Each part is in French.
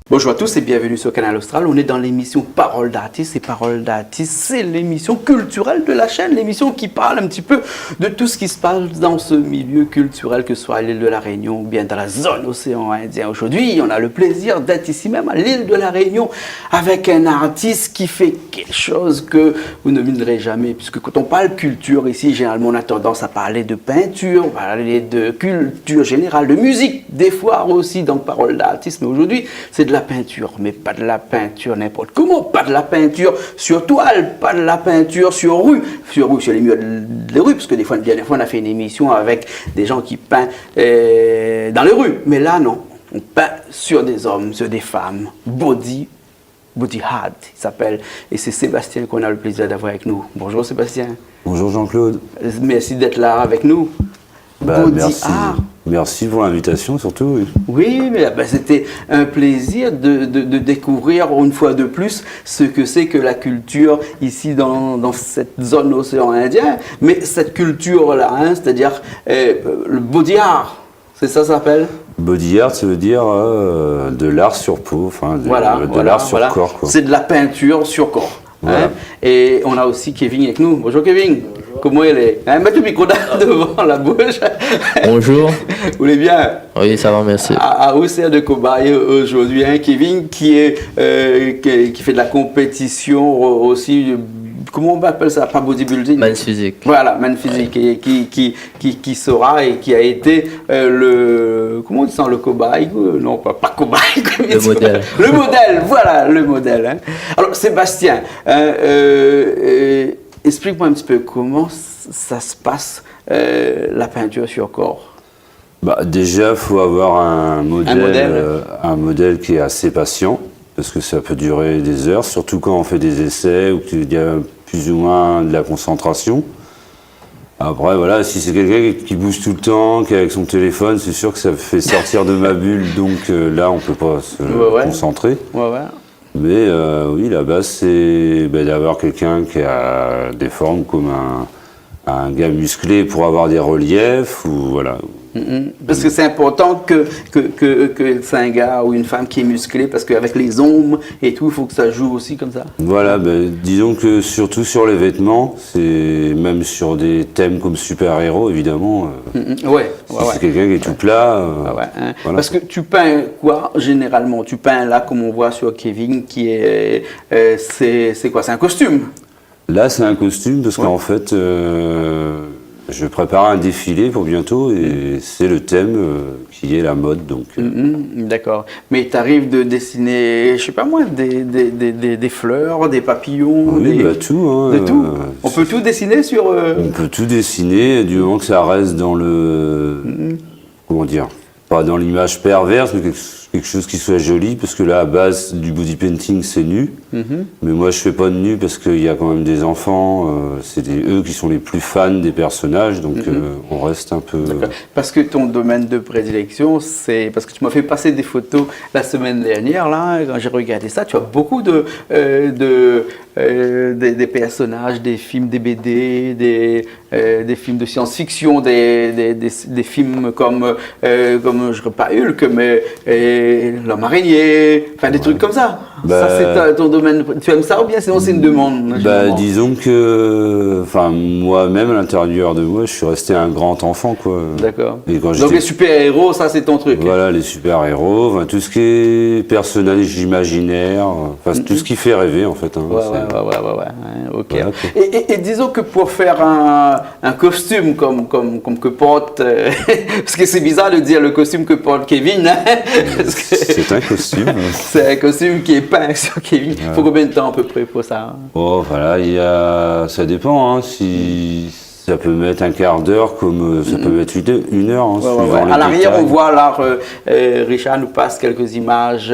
Bonjour à tous et bienvenue sur Canal Austral. On est dans l'émission Paroles d'artistes. Et Paroles d'artistes, c'est l'émission culturelle de la chaîne, l'émission qui parle un petit peu de tout ce qui se passe dans ce milieu culturel, que ce soit à l'île de la Réunion ou bien dans la zone océan Indien. Aujourd'hui, on a le plaisir d'être ici même à l'île de la Réunion avec un artiste qui fait quelque chose que vous ne minerez jamais. Puisque quand on parle culture ici, généralement on a tendance à parler de peinture, parler de culture générale, de musique, des fois aussi dans Paroles d'artistes. Mais aujourd'hui, c'est de la peinture, mais pas de la peinture n'importe comment, pas de la peinture sur toile, pas de la peinture sur les murs des rues, parce que des fois on a fait une émission avec des gens qui peignent dans les rues, mais là non, on peint sur des hommes, sur des femmes, body art, il s'appelle, et c'est Sébastien qu'on a le plaisir d'avoir avec nous. Bonjour Sébastien. Bonjour Jean-Claude. Merci d'être là avec nous. Merci. Merci pour l'invitation surtout. Oui, mais c'était un plaisir de découvrir une fois de plus ce que c'est que la culture ici dans cette zone océan Indien. Mais cette culture-là, hein, c'est-à-dire le body art, c'est ça s'appelle? Body art, ça veut dire de l'art sur peau, enfin de l'art sur corps. C'est de la peinture sur corps. Voilà. Hein? Et on a aussi Kevin avec nous. Bonjour Kevin. Bonjour. Comment il est? Hein, mets le micro devant la bouche. Bonjour. Vous allez bien? Oui, ça va, merci. À Auxerre de Cobaye aujourd'hui, hein, Kevin qui fait de la compétition aussi. Comment on appelle ça? Pas bodybuilding. Man physique. Voilà, man physique, ouais. Et qui sera et qui a été comment on dit ça, le cobaye? Non, pas cobaye. Le modèle. Le modèle, voilà, le modèle. Hein. Alors, Sébastien, explique-moi un petit peu comment ça se passe, la peinture sur corps. Déjà, il faut avoir un modèle qui est assez patient, parce que ça peut durer des heures, surtout quand on fait des essais ou qu'il y a plus ou moins de la concentration. Après, voilà, si c'est quelqu'un qui bouge tout le temps, qui est avec son téléphone, c'est sûr que ça fait sortir de ma bulle, donc là, on ne peut pas se concentrer. Ouais. Mais oui, la base, c'est d'avoir quelqu'un qui a des formes comme un gars musclé pour avoir des reliefs, ou voilà. Parce que c'est important que c'est un gars ou une femme qui est musclé, parce qu'avec les ombres et tout, il faut que ça joue aussi comme ça. Voilà, disons que surtout sur les vêtements, c'est même sur des thèmes comme super-héros, évidemment. C'est quelqu'un qui est tout plat. Voilà. Parce que tu peins quoi, généralement? Tu peins là, comme on voit sur Kevin, qui est... c'est quoi? C'est un costume? Là, c'est un costume, parce qu'en fait... je prépare un défilé pour bientôt et c'est le thème qui est la mode. Donc. D'accord. Mais tu arrives de dessiner, je sais pas moi, des fleurs, des papillons, oui, tout. Hein, de tout. On peut tout dessiner sur... On peut tout dessiner du moment que ça reste dans le... Comment dire? Pas dans l'image perverse, mais quelque chose qui soit joli, parce que là, à base du body painting, c'est nu. Mais moi, je fais pas de nu parce qu'il y a quand même des enfants, c'est eux qui sont les plus fans des personnages, donc on reste un peu... Parce que ton domaine de prédilection, c'est... Parce que tu m'as fait passer des photos la semaine dernière, là, quand j'ai regardé ça, tu as beaucoup des personnages, des films, des BD, des films de science-fiction, des films comme je ne sais pas Hulk, mais l'homme araignée, enfin des trucs comme ça. Ça, c'est ton domaine. Tu aimes ça ou bien sinon c'est une demande? Disons que, moi-même à l'intérieur de moi, je suis resté un grand enfant, quoi. D'accord. Donc les super-héros, ça c'est ton truc. Voilà, les super-héros, tout ce qui est personnage imaginaire, tout ce qui fait rêver en fait. Hein, ok. Voilà. Et disons que pour faire un costume comme que porte, parce que c'est bizarre de dire le costume que porte Kevin. Hein, c'est un costume. C'est un costume qui est peint sur Kevin. Il faut combien de temps à peu près pour ça? Oh, voilà, ça dépend. Hein, si ça peut mettre un quart d'heure, comme ça peut mettre une heure. Hein, à l'arrière, on voit là, Richard nous passe quelques images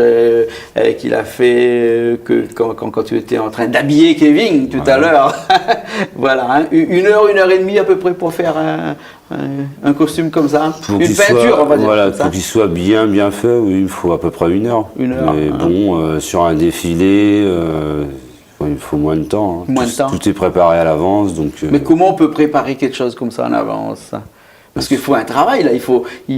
qu'il a fait quand tu étais en train d'habiller Kevin tout à l'heure. Voilà, hein, une heure et demie à peu près pour faire un costume comme ça. Une peinture, on va dire. Voilà, pour qu'il soit bien fait, oui, il faut à peu près une heure. Une heure. Mais bon, sur un défilé, il faut moins de temps. Hein. Moins de temps. Tout est préparé à l'avance. Donc, Mais comment on peut préparer quelque chose comme ça en avance? Parce qu'il faut un travail, là, il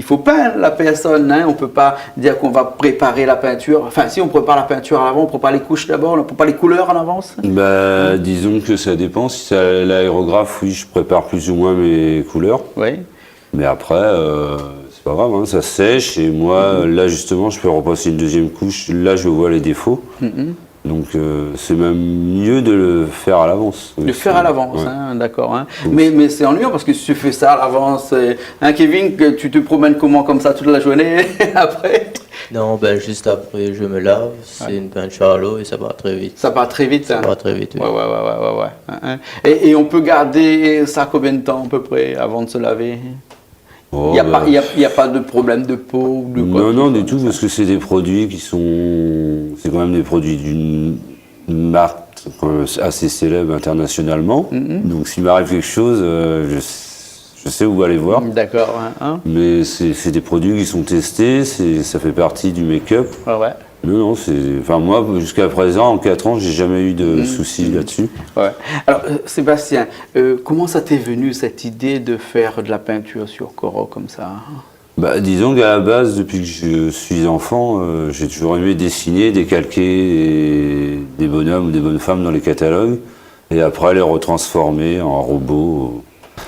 faut peindre la personne, hein. On ne peut pas dire qu'on va préparer la peinture. Enfin, si on prépare la peinture à l'avant, on prépare les couches d'abord, on ne prépare les couleurs en avance. Bah, disons que ça dépend. Si c'est l'aérographe, oui, je prépare plus ou moins mes couleurs. Oui. Mais après, c'est pas grave, hein, ça sèche. Et moi, là, justement, je peux repasser une deuxième couche. Là, je vois les défauts. Donc, c'est même mieux de le faire à l'avance. Le faire à l'avance, ouais. hein, d'accord. Hein. Mais c'est ennuyant parce que si tu fais ça à l'avance, hein, Kevin, que tu te promènes comment comme ça toute la journée après? Non, ben juste après, je me lave, c'est une peinture à l'eau et ça va très vite. Ça part très vite. Ça hein. va très vite, oui. Ouais. Hein. Et on peut garder ça combien de temps à peu près avant de se laver? Oh, Il n'y a pas de problème de peau ou de quoi? non, du tout, parce que c'est des produits qui sont. C'est quand même des produits d'une marque quand même assez célèbre internationalement. Donc s'il m'arrive quelque chose, je sais où aller voir. D'accord. Hein. Mais c'est des produits qui sont testés, ça fait partie du make-up. Ouais. Non, enfin moi, jusqu'à présent, en 4 ans, j'ai jamais eu de soucis là-dessus. Ouais. Alors, Sébastien, comment ça t'est venu cette idée de faire de la peinture sur coraux comme ça? Bah, disons qu'à la base, depuis que je suis enfant, j'ai toujours aimé dessiner, décalquer des bonhommes ou des bonnes femmes dans les catalogues, et après les retransformer en robots.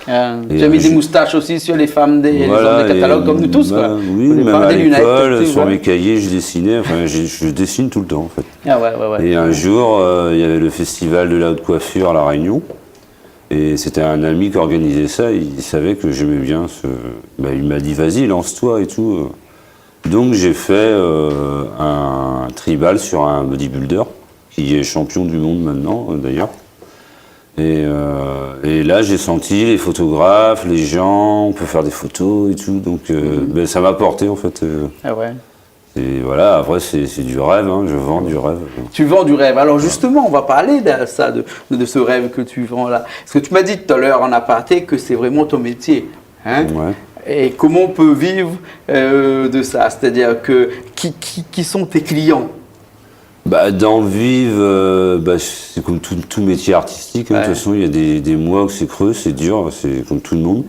Tu as mis des moustaches aussi sur les femmes des hommes des catalogues comme nous tous, quoi. Oui, Au départ, même à des lunettes, l'école, sur ouais. mes cahiers, je dessinais. Enfin, je dessine tout le temps, en fait. Ah ouais. Et un jour, il y avait le festival de la haute coiffure à La Réunion. Et c'était un ami qui organisait ça. Il savait que j'aimais bien il m'a dit, vas-y, lance-toi et tout. Donc j'ai fait un tribal sur un bodybuilder, qui est champion du monde maintenant, d'ailleurs. Et là, j'ai senti les photographes, les gens, on peut faire des photos et tout. Donc ça m'a porté, en fait. Ah ouais. Et voilà, après, c'est du rêve, hein, je vends du rêve. Tu vends du rêve. Alors justement, on va parler de ça, de ce rêve que tu vends là. Parce que tu m'as dit tout à l'heure en aparté que c'est vraiment ton métier. Hein? Ouais. Et comment on peut vivre de ça? C'est-à-dire que qui sont tes clients? Bah, d'en vivre, c'est comme tout métier artistique. Hein. Ouais. De toute façon, il y a des mois où c'est creux, c'est dur, c'est comme tout le monde.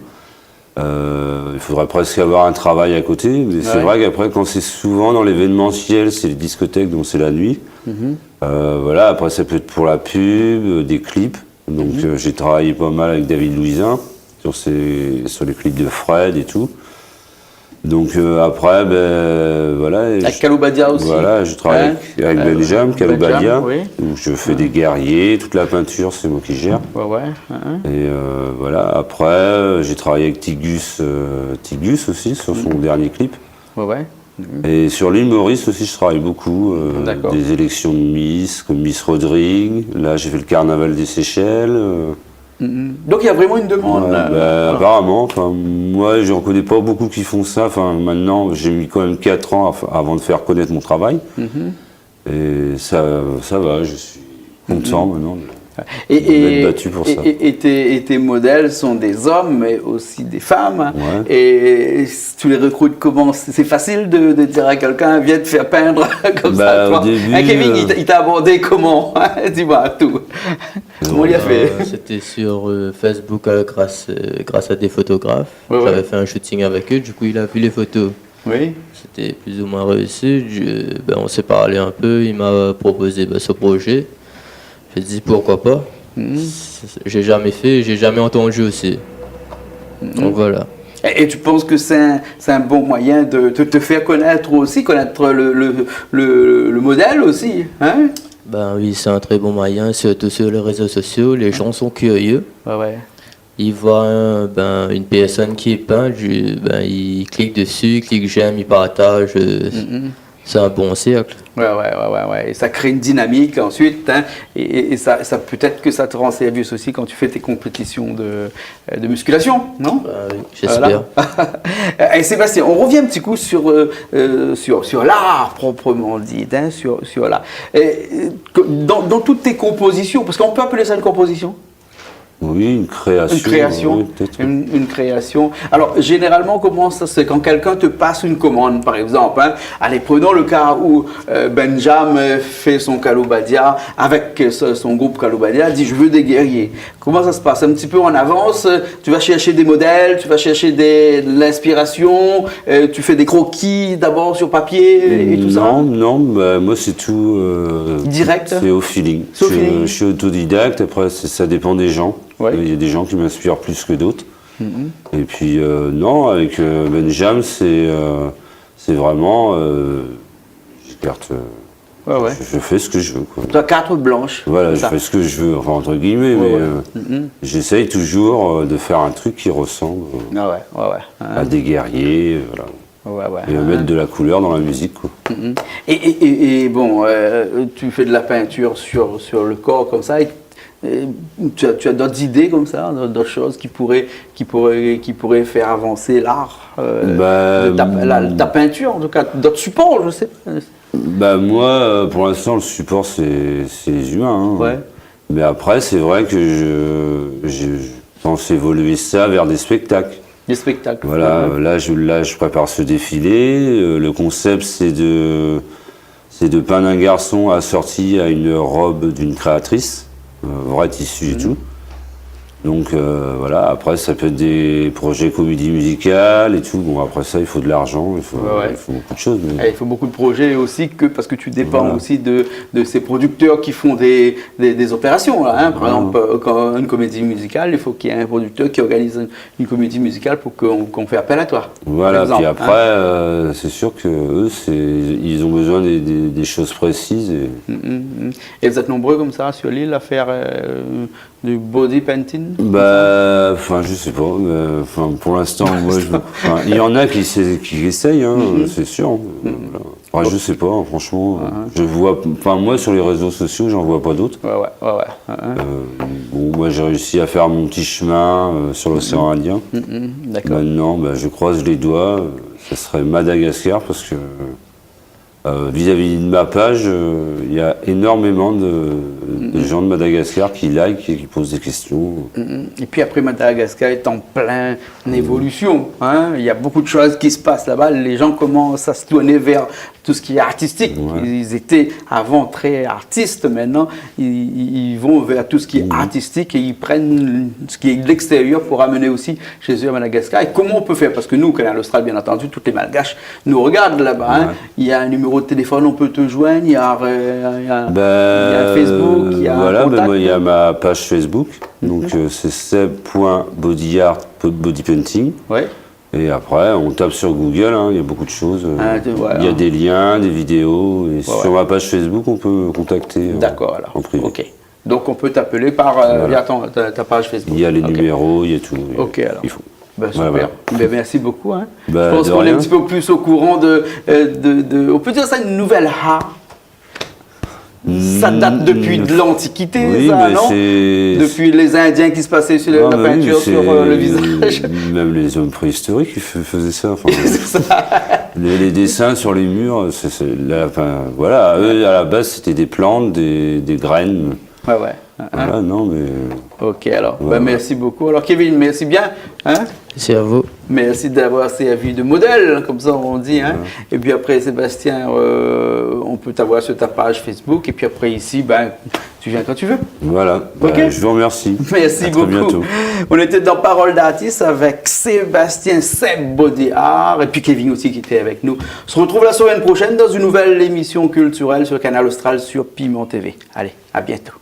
Il faudrait presque avoir un travail à côté. Mais c'est vrai qu'après, quand c'est souvent dans l'événementiel, c'est les discothèques, donc c'est la nuit. Voilà, après, ça peut être pour la pub, des clips. Donc, j'ai travaillé pas mal avec David Louisin sur les clips de Fred et tout. Donc après, voilà. Avec Kaloubadia aussi. Voilà, je travaille avec Benjam, Kaloubadia, oui. où je fais des guerriers, toute la peinture, c'est moi qui gère. Ouais. Et voilà, après, j'ai travaillé avec Tigus aussi, sur son dernier clip. Ouais. Et sur l'île Maurice aussi, je travaille beaucoup. D'accord. Des élections de Miss, comme Miss Rodrigue. Là, j'ai fait le carnaval des Seychelles. Donc il y a vraiment une demande. Ouais, apparemment, moi je ne connais pas beaucoup qui font ça. Maintenant, j'ai mis quand même 4 ans avant de faire connaître mon travail. Et ça va, je suis content maintenant de m'être battu pour ça. Et tes modèles sont des hommes, mais aussi des femmes. Ouais. Et tu les recrutes comment? C'est facile de dire à quelqu'un, viens te faire peindre comme ça. Toi. Au début, Kevin, il t'a abordé comment? Dis-moi tout. Comment il a fait? C'était sur Facebook grâce à des photographes. Ouais. J'avais fait un shooting avec eux, du coup il a vu les photos. Oui. C'était plus ou moins réussi. On s'est parlé un peu, il m'a proposé ce projet. J'ai dit pourquoi pas. J'ai jamais fait, j'ai jamais entendu aussi. Donc voilà. Et tu penses que c'est un bon moyen de te faire connaître aussi, connaître le modèle aussi, hein? Ben oui, c'est un très bon moyen, surtout sur les réseaux sociaux. Les gens sont curieux. Ouais. Ils voient une personne qui est peinte, ils cliquent dessus, ils cliquent j'aime, ils partagent. C'est un bon cercle. Ouais. Et ça crée une dynamique ensuite, hein, et ça peut-être que ça te rend service aussi quand tu fais tes compétitions de musculation, non? Oui, j'espère. Voilà. Et Sébastien, on revient un petit coup sur l'art proprement dit, hein, sur l'art. Dans toutes tes compositions, parce qu'on peut appeler ça une composition? Oui, une création. Une création. Oui, peut-être. Une création. Alors, généralement, comment ça se fait quand quelqu'un te passe une commande, par exemple, hein? Allez, prenons le cas où Benjamin fait son Kaloubadia avec son groupe Kaloubadia, dit je veux des guerriers. Comment ça se passe? Un petit peu en avance, tu vas chercher des modèles, tu vas chercher de l'inspiration, tu fais des croquis d'abord sur papier et tout ça? Non, bah, moi c'est tout. Direct? C'est au feeling. C'est au feeling. Je suis autodidacte, après ça dépend des gens. Ouais. Il y a des gens qui m'inspirent plus que d'autres. Et puis non, avec Benjamin, c'est vraiment. Carte, Ouais, ouais. je fais ce que je veux. Quoi. Tu as carte blanche. Voilà, je ça. fais ce que je veux, enfin, entre guillemets, Ouais, mais j'essaye toujours de faire un truc qui ressemble Ah ouais. à des guerriers, voilà. Ouais. Et mettre de la couleur dans la musique. Quoi. Et bon, tu fais de la peinture sur le corps comme ça. Et tu as d'autres idées comme ça, d'autres choses qui pourraient faire avancer l'art de ta peinture, en tout cas, d'autres supports, je sais pas. Bah moi, pour l'instant, le support, c'est les humains. Hein. Ouais. Mais après, c'est vrai que je pense évoluer ça vers des spectacles. Des spectacles. Voilà, Ouais. là, je prépare ce défilé. Le concept, c'est de peindre un garçon assorti à une robe d'une créatrice, vrai tissu et tout. Donc voilà, après ça peut être des projets comédie musicale et tout. Bon, après ça, il faut de l'argent, il faut beaucoup de choses. Mais... Il faut beaucoup de projets aussi, parce que tu dépends Voilà. aussi de ces producteurs qui font des opérations. Là, hein. Par exemple, quand une comédie musicale, il faut qu'il y ait un producteur qui organise une comédie musicale pour qu'on fait appel à toi. Voilà, par exemple, puis après, c'est sûr que eux, ils ont besoin des choses précises. Et vous êtes nombreux comme ça sur l'île à faire du body painting? Bah, enfin, je sais pas. Enfin, pour l'instant, moi, il y en a qui essayent, hein, c'est sûr. Voilà. Enfin, je sais pas, franchement. Je vois, enfin, moi, sur les réseaux sociaux, j'en vois pas d'autres. Ouais. Bon, moi, j'ai réussi à faire mon petit chemin sur l'océan Indien. D'accord. Maintenant, bah, je croise les doigts. Ça serait Madagascar parce que vis-à-vis de ma page, il y a énormément de gens de Madagascar qui likent et qui posent des questions. Et puis après, Madagascar est en plein évolution. Hein. Il y a beaucoup de choses qui se passent là-bas. Les gens commencent à se tourner vers tout ce qui est artistique. Ouais. Ils étaient avant très artistes. Maintenant, ils vont vers tout ce qui est artistique et ils prennent ce qui est de l'extérieur pour amener aussi chez eux à Madagascar. Et comment on peut faire? Parce que nous, au Canal Austral, bien entendu, toutes les Malgaches nous regardent là-bas. Hein. Il y a un numéro de téléphone, on peut te joindre. Il y a un Facebook, il y a voilà, un contact. moi, il y a ma page Facebook. Donc, c'est seb.bodyart bodypainting. Ouais. Et après, on tape sur Google, hein, il y a beaucoup de choses. Il y a des liens, des vidéos. Et sur ma page Facebook, on peut contacter D'accord, alors. en privé. Ok. Donc, on peut t'appeler via ta page Facebook. Il y a les numéros, il y a tout. Ok, alors. Il faut. Ben, super. Voilà. Ben, merci beaucoup. Hein. Bah, je pense de qu'on est rien. un petit peu plus au courant on peut dire ça, une nouvelle art. Ça date depuis de l'Antiquité, Oui, ça, mais non? c'est... Depuis les Indiens qui se passaient sur la peinture sur le visage. Même les hommes préhistoriques ils faisaient ça. Enfin, C'est ça. les dessins sur les murs, voilà, eux, à la base, c'était des plantes, des graines. Ouais. Voilà, non, mais... Ok, alors. Voilà. Ben, merci beaucoup. Alors, Kevin, merci bien. Hein? C'est à vous. Merci d'avoir servi de modèle, comme ça on dit. Hein. Et puis après, Sébastien, on peut t'avoir sur ta page Facebook. Et puis après, ici, ben, tu viens quand tu veux. Voilà, Ok. Je vous remercie. Merci À beaucoup. Très bientôt. On était dans Parole d'artiste avec Sébastien Seb Bodyart et puis Kevin aussi qui était avec nous. On se retrouve la semaine prochaine dans une nouvelle émission culturelle sur Canal Austral sur Piment TV. Allez, à bientôt.